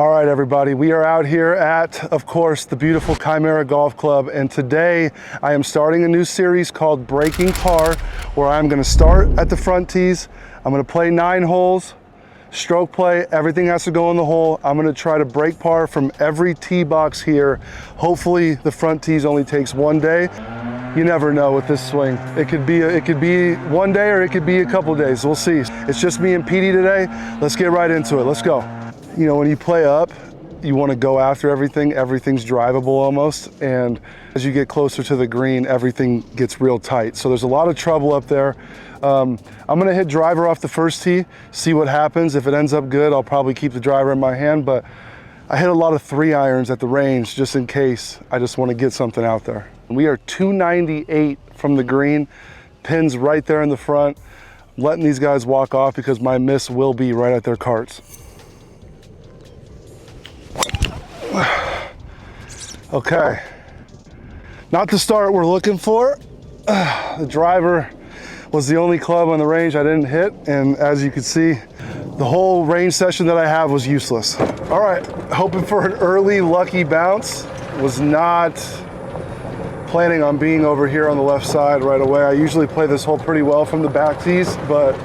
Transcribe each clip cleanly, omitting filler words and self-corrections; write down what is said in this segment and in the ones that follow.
All right, everybody, we are out here at, of course, the beautiful Chimera Golf Club, and today I am starting a new series called Breaking Par, where I'm going to start at the front tees. I'm going to play 9 holes, stroke play, everything has to go in the hole. I'm going to try to break par from every tee box here. Hopefully the front tees only takes 1 day. You never know with this swing. It could be 1 day or it could be a couple days. We'll see. It's just me and Petey today. Let's get right into it. Let's go. You know, when you play up, you want to go after everything. Everything's drivable almost. And as you get closer to the green, everything gets real tight. So there's a lot of trouble up there. I'm going to hit driver off the first tee, see what happens. If it ends up good, I'll probably keep the driver in my hand. But I hit a lot of 3-irons at the range just in case. I just want to get something out there. We are 298 from the green. Pins right there in the front. I'm letting these guys walk off because my miss will be right at their carts. Okay, not the start we're looking for. The driver was the only club on the range I didn't hit, and as you can see, the whole range session that I have was useless. All right, hoping for an early lucky bounce. Was not planning on being over here on the left side right away. I usually play this hole pretty well from the back tees, but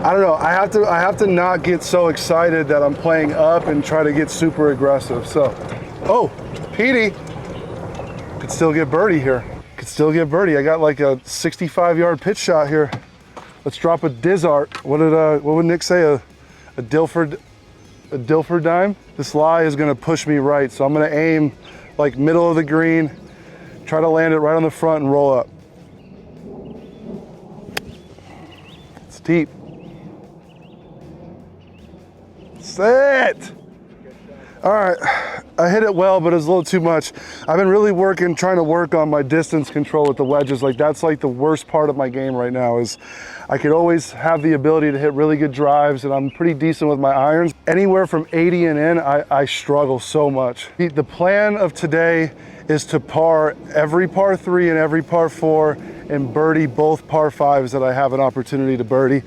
I don't know, I have to not get so excited that I'm playing up and try to get super aggressive. So, oh, Petey could still get birdie here. Could still get birdie. I got like a 65-yard pitch shot here. Let's drop a Dizart. What would Nick say? A Dilford dime? This lie is gonna push me right, so I'm gonna aim like middle of the green, try to land it right on the front and roll up. It's deep. Sit. All right, I hit it well, but it was a little too much. I've been really trying to work on my distance control with the wedges. Like that's like the worst part of my game right now is I could always have the ability to hit really good drives, and I'm pretty decent with my irons. Anywhere from 80 and in, I struggle so much. The plan of today is to par every par 3 and every par 4 and birdie both par 5s that I have an opportunity to birdie.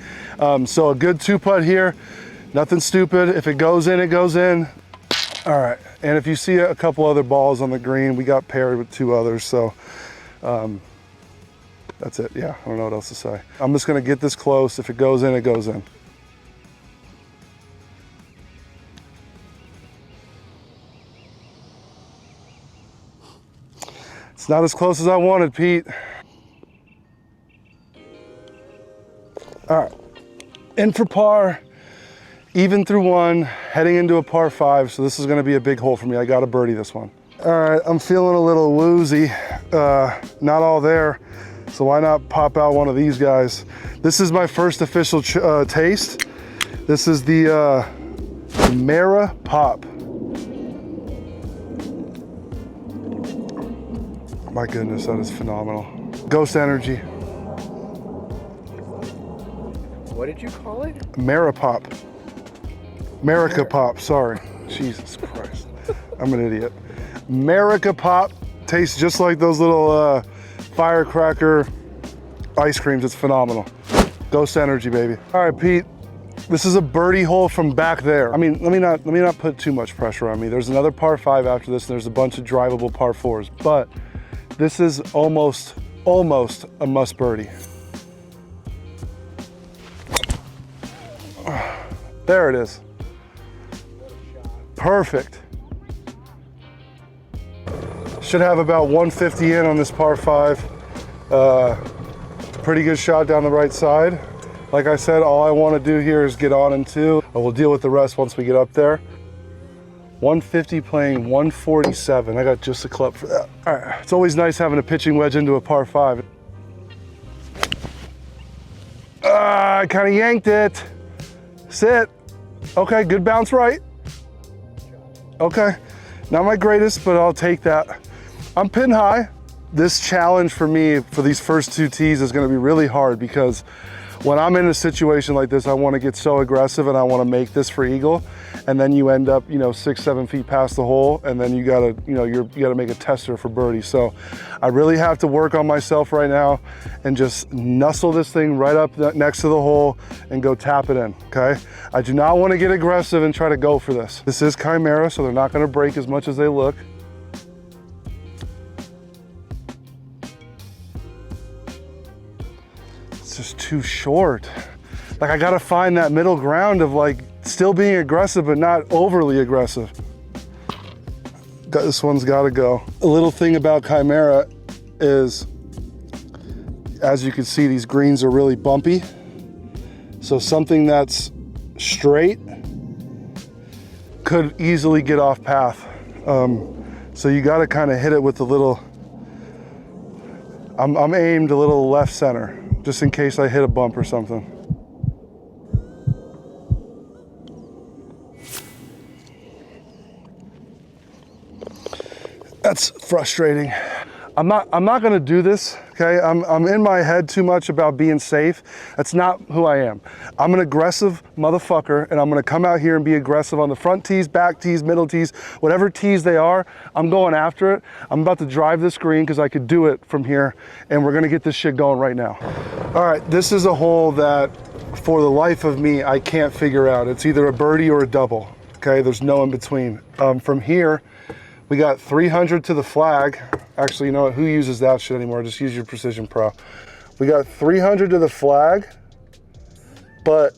So a good 2-putt here. Nothing stupid. If it goes in, it goes in. All right, and if you see a couple other balls on the green, we got paired with 2 others, so that's it. Yeah, I don't know what else to say. I'm just gonna get this close. If it goes in, it goes in. It's not as close as I wanted, Pete. All right, in for par. Even through 1, heading into a par 5, so this is gonna be a big hole for me. I got a birdie this one. All right, I'm feeling a little woozy. Not all there, so why not pop out one of these guys? This is my first official taste. This is the Mara Pop. My goodness, that is phenomenal. Ghost Energy. What did you call it? Mara Pop. America Pop, sorry. Jesus Christ, I'm an idiot. America Pop tastes just like those little firecracker ice creams. It's phenomenal. Ghost Energy, baby. All right, Pete, this is a birdie hole from back there. I mean, let me not put too much pressure on me. There's another par 5 after this, and there's a bunch of drivable par 4s, but this is almost a must birdie. There it is. Perfect. Should have about 150 in on this par 5. Pretty good shot down the right side. Like I said, all I want to do here is get on in 2. We'll deal with the rest once we get up there. 150 playing 147. I got just a club for that. All right, it's always nice having a pitching wedge into a par 5. I kind of yanked it. Sit. Okay, good bounce right. Okay, not my greatest, but I'll take that. I'm pin high. This challenge for me for these first 2 tees is gonna be really hard because when I'm in a situation like this, I want to get so aggressive and I want to make this for eagle, and then you end up, you know, 6-7 feet past the hole, and then you gotta, you know, you gotta make a tester for birdie. So I really have to work on myself right now and just nuzzle this thing right up next to the hole and go tap it in, okay? I do not want to get aggressive and try to go for this. This is Chimera, so they're not going to break as much as they look. It's just too short. Like, I gotta find that middle ground of like still being aggressive but not overly aggressive. This one's gotta go. A little thing about Chimera is, as you can see, these greens are really bumpy. So something that's straight could easily get off path. So you gotta kind of hit it with a little, I'm aimed a little left center, just in case I hit a bump or something. That's frustrating. I'm not gonna do this, okay? I'm in my head too much about being safe. That's not who I am. I'm an aggressive motherfucker, and I'm gonna come out here and be aggressive on the front tees, back tees, middle tees, whatever tees they are, I'm going after it. I'm about to drive this green because I could do it from here, and we're gonna get this shit going right now. All right, this is a hole that, for the life of me, I can't figure out. It's either a birdie or a double, okay? There's no in between. From here, we got 300 to the flag. Actually, you know what? Who uses that shit anymore? Just use your Precision Pro. We got 300 to the flag, but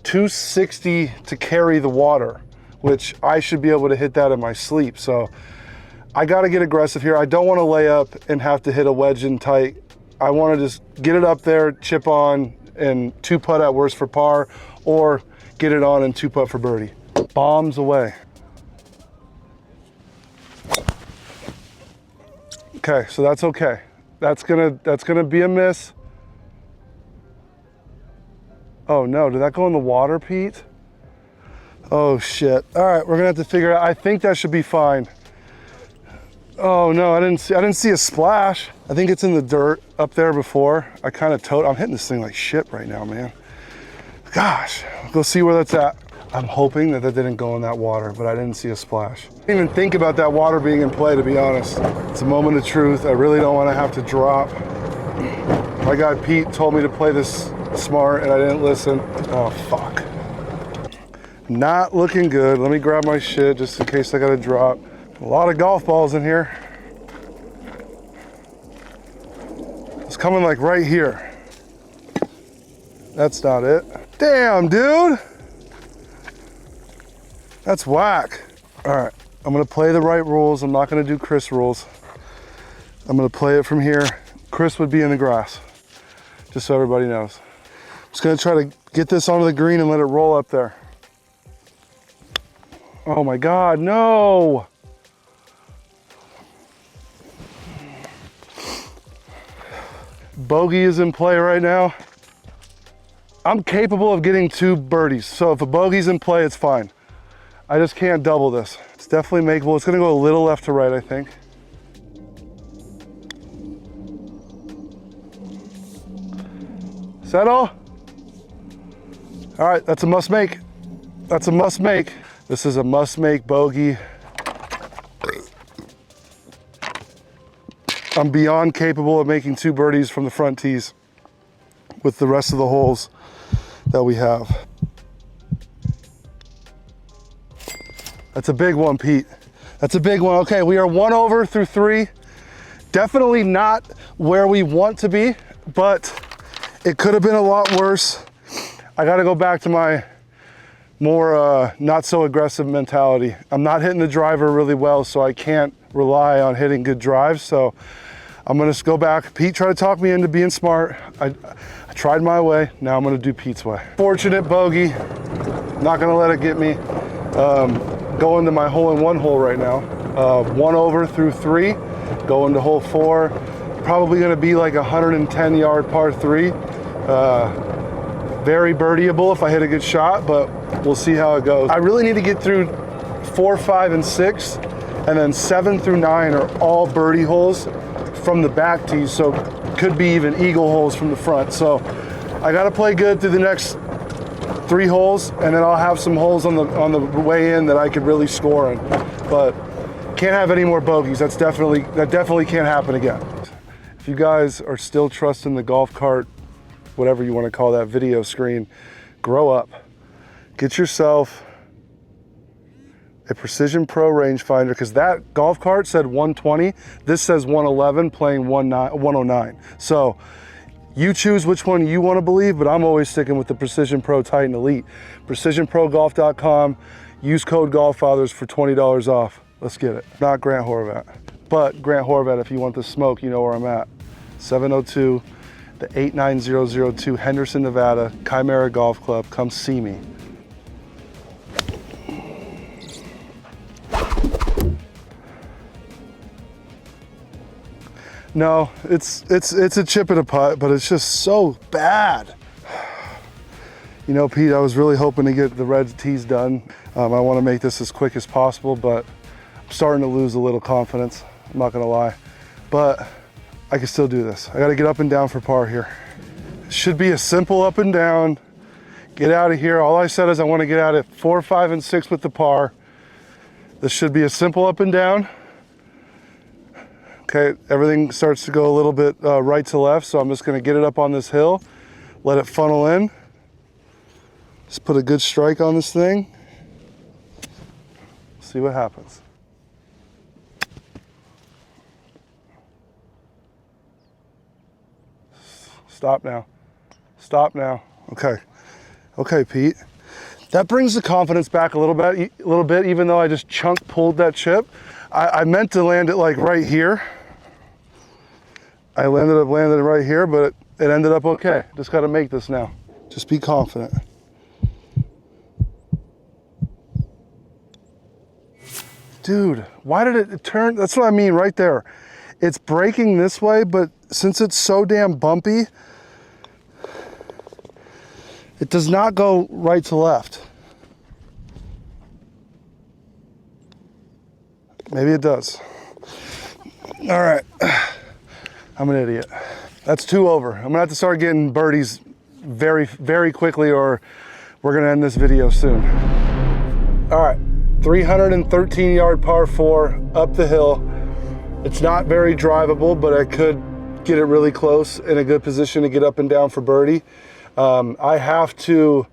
260 to carry the water, which I should be able to hit that in my sleep. So I got to get aggressive here. I don't want to lay up and have to hit a wedge in tight. I want to just get it up there, chip on, and 2-putt at worst for par, or get it on and 2-putt for birdie. Bombs away. Okay, so that's okay. That's gonna be a miss. Oh no, did that go in the water, Pete? Oh shit. All right, we're gonna have to figure it out. I think that should be fine. Oh no, I didn't see a splash. I think it's in the dirt up there before. I kind of I'm hitting this thing like shit right now, man. Gosh, go see where that's at. I'm hoping that didn't go in that water, but I didn't see a splash. I didn't even think about that water being in play, to be honest. It's a moment of truth. I really don't want to have to drop. My guy Pete told me to play this smart and I didn't listen. Oh, fuck. Not looking good. Let me grab my shit just in case I gotta drop. A lot of golf balls in here. It's coming like right here. That's not it. Damn, dude. That's whack. All right, I'm gonna play the right rules. I'm not gonna do Chris rules. I'm gonna play it from here. Chris would be in the grass, just so everybody knows. I'm just gonna try to get this onto the green and let it roll up there. Oh my God, no. Bogey is in play right now. I'm capable of getting 2 birdies, so if a bogey's in play, it's fine. I just can't double this. It's definitely makeable. It's gonna go a little left to right, I think. Settle. All right, that's a must make. That's a must make. This is a must make bogey. I'm beyond capable of making 2 birdies from the front tees with the rest of the holes that we have. That's a big one, Pete. That's a big one. Okay, we are 1 over through 3. Definitely not where we want to be, but it could have been a lot worse. I gotta go back to my more not so aggressive mentality. I'm not hitting the driver really well, so I can't rely on hitting good drives. So I'm gonna just go back. Pete tried to talk me into being smart. I tried my way. Now I'm gonna do Pete's way. Fortunate bogey. Not gonna let it get me. Going to my hole-in-one hole right now. 1 over through 3. Going to hole 4. Probably gonna be like a 110-yard par 3. Very birdieable if I hit a good shot, but we'll see how it goes. I really need to get through 4, 5, and 6, and then 7 through 9 are all birdie holes from the back tees, so could be even eagle holes from the front. So I got to play good through the next 3 holes, and then I'll have some holes on the way in that I could really score in. But can't have any more bogeys. That definitely can't happen again. If you guys are still trusting the golf cart, whatever you want to call that video screen, grow up. Get yourself a Precision Pro rangefinder, because that golf cart said 120. This says 111, playing 109. So you choose which one you want to believe, but I'm always sticking with the Precision Pro Titan Elite. PrecisionProGolf.com. Use code GOLFFATHERS for $20 off. Let's get it. Not Grant Horvat, but Grant Horvat, if you want the smoke, you know where I'm at. 702 the 89002 Henderson, Nevada, Chimera Golf Club. Come see me. No, it's a chip and a putt, but it's just so bad. You know, Pete, I was really hoping to get the red tees done. I want to make this as quick as possible, but I'm starting to lose a little confidence. I'm not gonna lie, but I can still do this. I got to get up and down for par here. It should be a simple up and down. Get out of here. All I said is I want to get out at 4, 5, and 6 with the par. This should be a simple up and down. Okay, everything starts to go a little bit right to left, so I'm just going to get it up on this hill, let it funnel in. Just put a good strike on this thing. See what happens. Stop now. Stop now. Okay. Okay, Pete. That brings the confidence back a little bit, even though I just chunk pulled that chip. I meant to land it like right here. I ended up landing it right here, but it ended up okay. Just got to make this now. Just be confident. Dude, why did it turn? That's what I mean right there. It's braking this way, but since it's so damn bumpy, it does not go right to left. Maybe it does. All right. I'm an idiot. That's 2 over. I'm gonna have to start getting birdies very, very quickly, or we're gonna end this video soon. All right, 313-yard par 4 up the hill. It's not very drivable, but I could get it really close in a good position to get up and down for birdie. I have to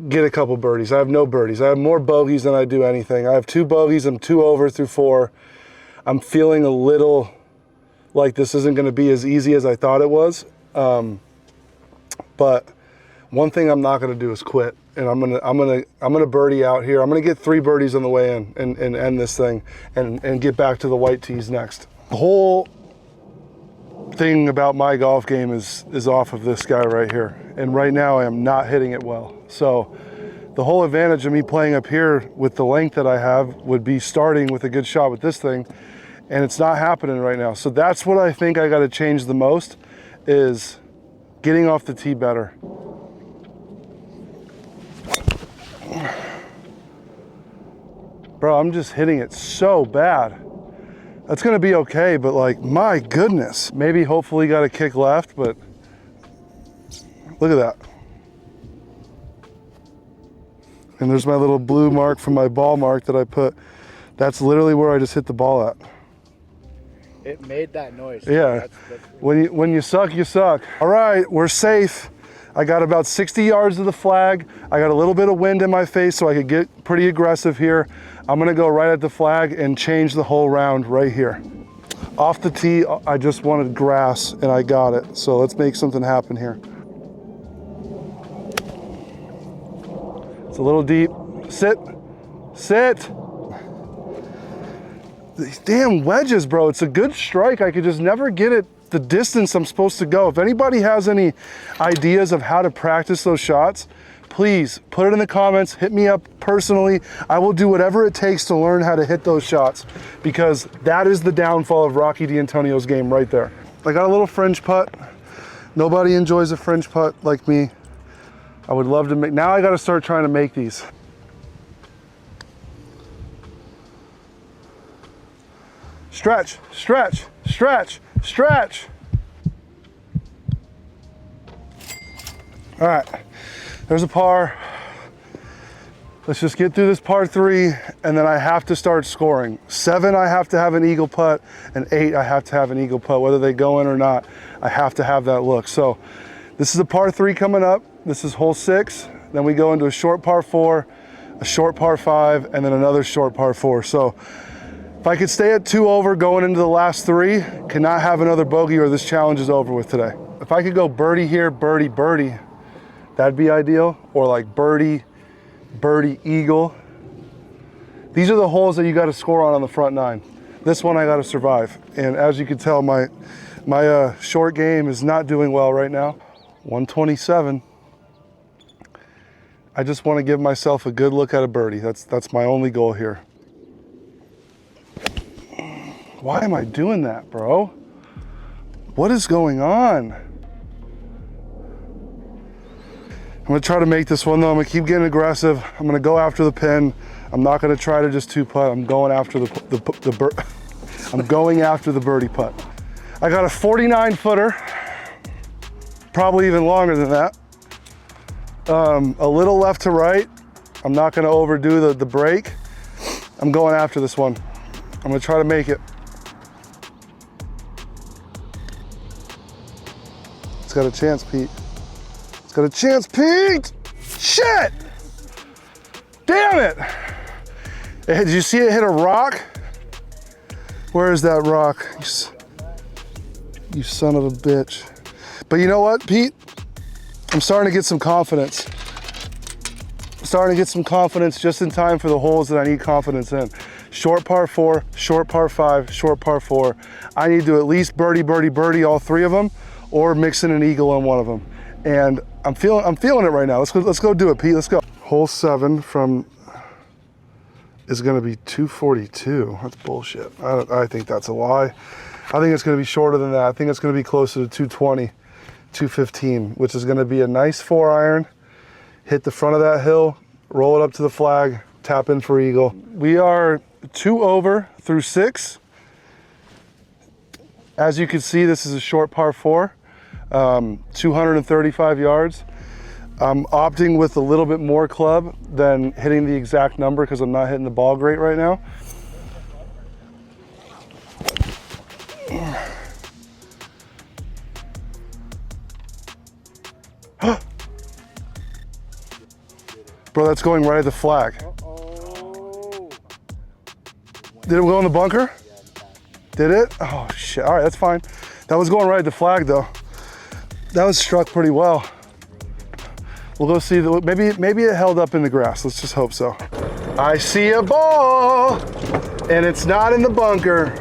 get a couple birdies. I have no birdies. I have more bogeys than I do anything. I have 2 bogeys. I'm 2 over through 4. I'm feeling a little like this isn't going to be as easy as I thought it was. But one thing I'm not going to do is quit, and I'm gonna birdie out here. I'm gonna get 3 birdies on the way in and end this thing and get back to the white tees next. The whole thing about my golf game is off of this guy right here, and right now I am not hitting it well. So the whole advantage of me playing up here with the length that I have would be starting with a good shot with this thing, and it's not happening right now. So that's what I think I got to change the most, is getting off the tee better. Bro, I'm just hitting it so bad. That's gonna be okay, but like, my goodness. Maybe hopefully got a kick left, but look at that. And there's my little blue mark from my ball mark that I put. That's literally where I just hit the ball at. It made that noise. Yeah, that's when you suck, you suck. All right, we're safe. I got about 60 yards to the flag. I got a little bit of wind in my face, so I could get pretty aggressive here. I'm gonna go right at the flag and change the whole round right here. Off the tee, I just wanted grass, and I got it. So let's make something happen here. It's a little deep. Sit, sit. These damn wedges, bro. It's a good strike. I could just never get it the distance I'm supposed to go. If anybody has any ideas of how to practice those shots, please put it in the comments. Hit me up personally. I will do whatever it takes to learn how to hit those shots, because that is the downfall of Rocky D'Antonio's game right there. I got a little fringe putt. Nobody enjoys a fringe putt like me. I would love to make, now I got to start trying to make these. Stretch, stretch, stretch, stretch. All right, there's a par. Let's just get through this par 3, and then I have to start scoring. 7, I have to have an eagle putt, and 8, I have to have an eagle putt. Whether they go in or not, I have to have that look. So this is a par 3 coming up. This is hole 6. Then we go into a short par 4, a short par 5, and then another short par 4. So if I could stay at 2 over going into the last 3, cannot have another bogey or this challenge is over with today. If I could go birdie here, birdie, birdie, that'd be ideal. Or like birdie, birdie, eagle. These are the holes that you got to score on the front 9. This one I got to survive. And as you can tell, my short game is not doing well right now. 127. I just want to give myself a good look at a birdie. That's my only goal here. Why am I doing that, bro? What is going on? I'm gonna try to make this one though. I'm gonna keep getting aggressive. I'm gonna go after the pin. I'm not gonna try to just 2-putt. I'm going after I'm going after the birdie putt. I got a 49 footer, probably even longer than that. A little left to right. I'm not gonna overdo the break. I'm going after this one. I'm gonna try to make it. It's got a chance, Pete. It's got a chance, Pete! Shit! Damn it! Did you see it hit a rock? Where is that rock? You son of a bitch. But you know what, Pete? I'm starting to get some confidence. I'm starting to get some confidence just in time for the holes that I need confidence in. Short par 4, short par 5, short par 4. I need to at least birdie, birdie, birdie all 3 of them, or mix in an eagle on one of them. And I'm feeling it right now. Let's go do it, Pete. Let's go. Hole 7 is going to be 242. That's bullshit. I think that's a lie. I think it's going to be shorter than that. I think it's going to be closer to 220, 215, which is going to be a nice 4-iron. Hit the front of that hill, roll it up to the flag, tap in for eagle. We are 2 over through 6. As you can see, this is a short par 4, 235 yards. I'm opting with a little bit more club than hitting the exact number because I'm not hitting the ball great right now. Bro, that's going right at the flag. Did it go in the bunker? Did it? Oh shit, all right, that's fine. That was going right at the flag though. That was struck pretty well. We'll go see, maybe it held up in the grass. Let's just hope so. I see a ball, and it's not in the bunker.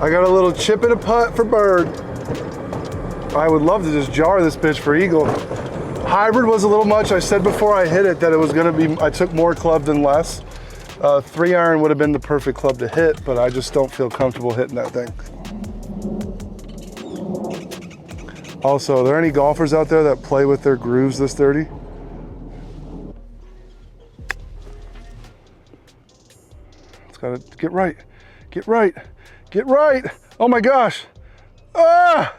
I got a little chip and a putt for bird. I would love to just jar this bitch for eagle. Hybrid was a little much. I said before I hit it that it was gonna be, I took more club than less. 3-iron would have been the perfect club to hit, but I just don't feel comfortable hitting that thing. Also, are there any golfers out there that play with their grooves this dirty? It's gotta get right, get right, get right. Oh my gosh. Ah!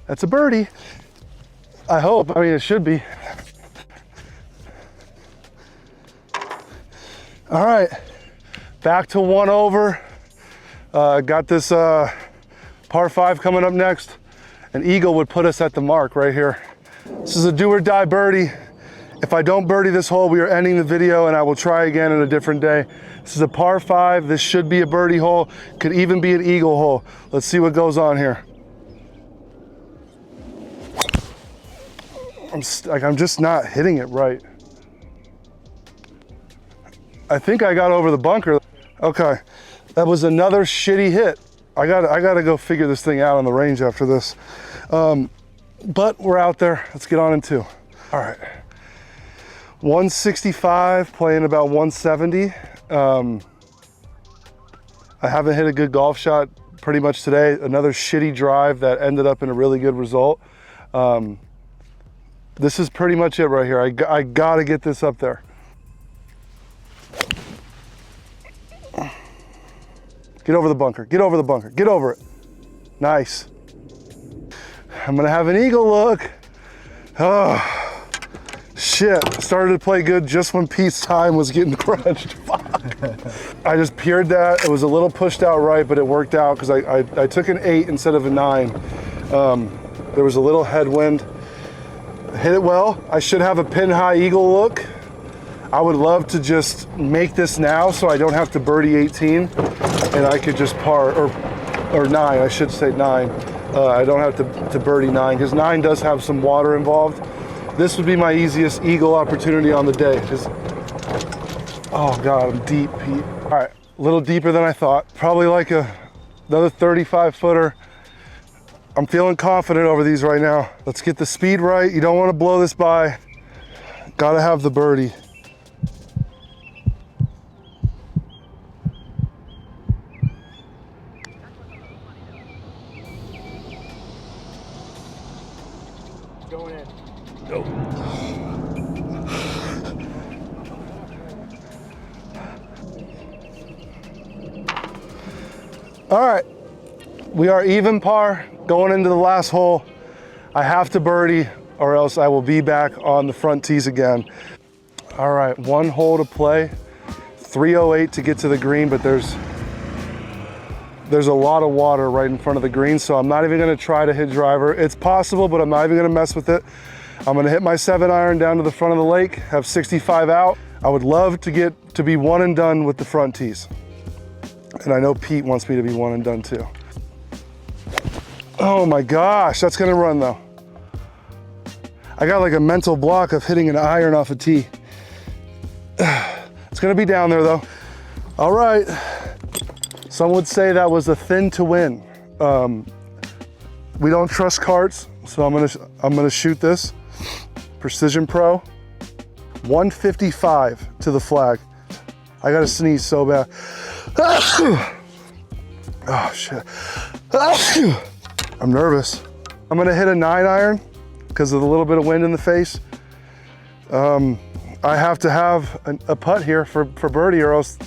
That's a birdie. I hope, I mean, it should be. All right, back to 1 over. Got this par 5 coming up next. An eagle would put us at the mark right here. This is a do or die birdie. If I don't birdie this hole, we are ending the video and I will try again on a different day. This is a par 5. This should be a birdie hole. Could even be an eagle hole. Let's see what goes on here. I'm just not hitting it right. I think I got over the bunker. Okay, that was another shitty hit. I gotta go figure this thing out on the range after this. But we're out there. Let's get on in 2. All right. 165, playing about 170. I haven't hit a good golf shot pretty much today. Another shitty drive that ended up in a really good result. This is pretty much it right here. I gotta get this up there. Get over the bunker, get over the bunker, get over it. Nice. I'm gonna have an eagle look. Oh, shit. Started to play good just when Pete's time was getting crunched. Fuck. I just peered that. It was a little pushed out right, but it worked out because I took an 8 instead of a 9. There was a little headwind. Hit it well. I should have a pin high eagle look. I would love to just make this now so I don't have to birdie 18 and I could just par, or 9, I should say 9. I don't have to birdie 9 because 9 does have some water involved. This would be my easiest eagle opportunity on the day. Oh God, I'm deep, Pete. All right, a little deeper than I thought. Probably like another 35 footer. I'm feeling confident over these right now. Let's get the speed right. You don't want to blow this by. Gotta have the birdie. Going in. Nope. All right, we are even par going into the last hole. I have to birdie or else I will be back on the front tees again. All right, 1 hole to play, 308 to get to the green, but there's a lot of water right in front of the green, so I'm not even gonna try to hit driver. It's possible, but I'm not even gonna mess with it. I'm gonna hit my 7-iron down to the front of the lake, have 65 out. I would love to get to be 1 and done with the front tees. And I know Pete wants me to be 1 and done too. Oh my gosh, that's gonna run though. I got like a mental block of hitting an iron off a tee. It's gonna be down there though. All right, some would say that was a thin to win. We don't trust carts, so I'm gonna shoot this. Precision Pro, 155 to the flag. I gotta sneeze so bad. Oh shit. I'm nervous. I'm gonna hit a 9-iron because of the little bit of wind in the face. I have to have a putt here for birdie or else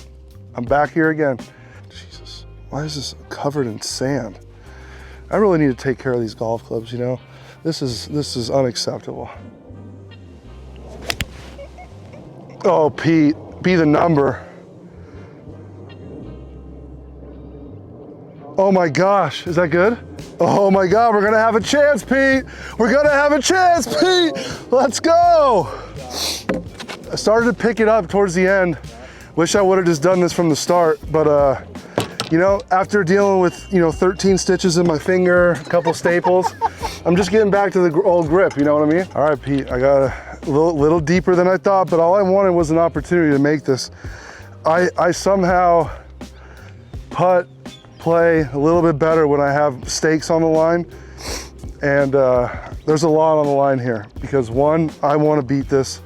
I'm back here again. Jesus, why is this covered in sand? I really need to take care of these golf clubs, you know? This is unacceptable. Oh, Pete, be the number. Oh my gosh, is that good? Oh my God, we're gonna have a chance, Pete. We're gonna have a chance, Pete. Let's go. I started to pick it up towards the end. Wish I would have just done this from the start, but you know, after dealing with, 13 stitches in my finger, a couple staples, I'm just getting back to the old grip, you know what I mean? All right, Pete, I got a little deeper than I thought, but all I wanted was an opportunity to make this. I somehow play a little bit better when I have stakes on the line, and there's a lot on the line here because 1, I want to beat this.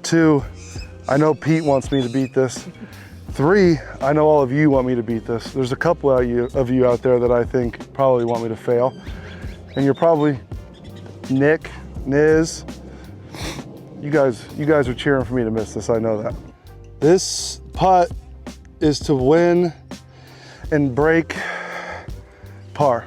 2, I know Pete wants me to beat this. 3, I know all of you want me to beat this. There's a couple of you out there that I think probably want me to fail, and you're probably Nick, Niz. You guys are cheering for me to miss this. I know that. This putt is to win and break par.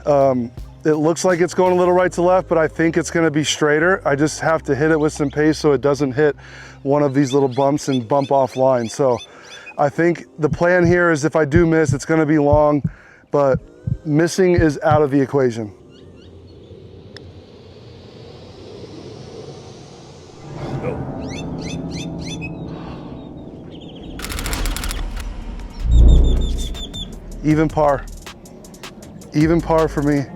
It looks like it's going a little right to left, but I think it's gonna be straighter. I just have to hit it with some pace so it doesn't hit one of these little bumps and bump off line. So I think the plan here is if I do miss, it's gonna be long, but missing is out of the equation. Even par for me.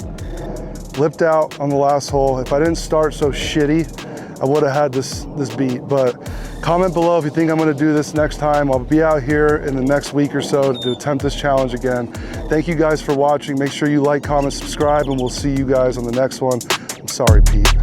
Lipped out on the last hole. If I didn't start so shitty, I would have had this beat. But comment below if you think I'm gonna do this next time. I'll be out here in the next week or so to attempt this challenge again. Thank you guys for watching. Make sure you like, comment, subscribe, and we'll see you guys on the next one. I'm sorry, Pete.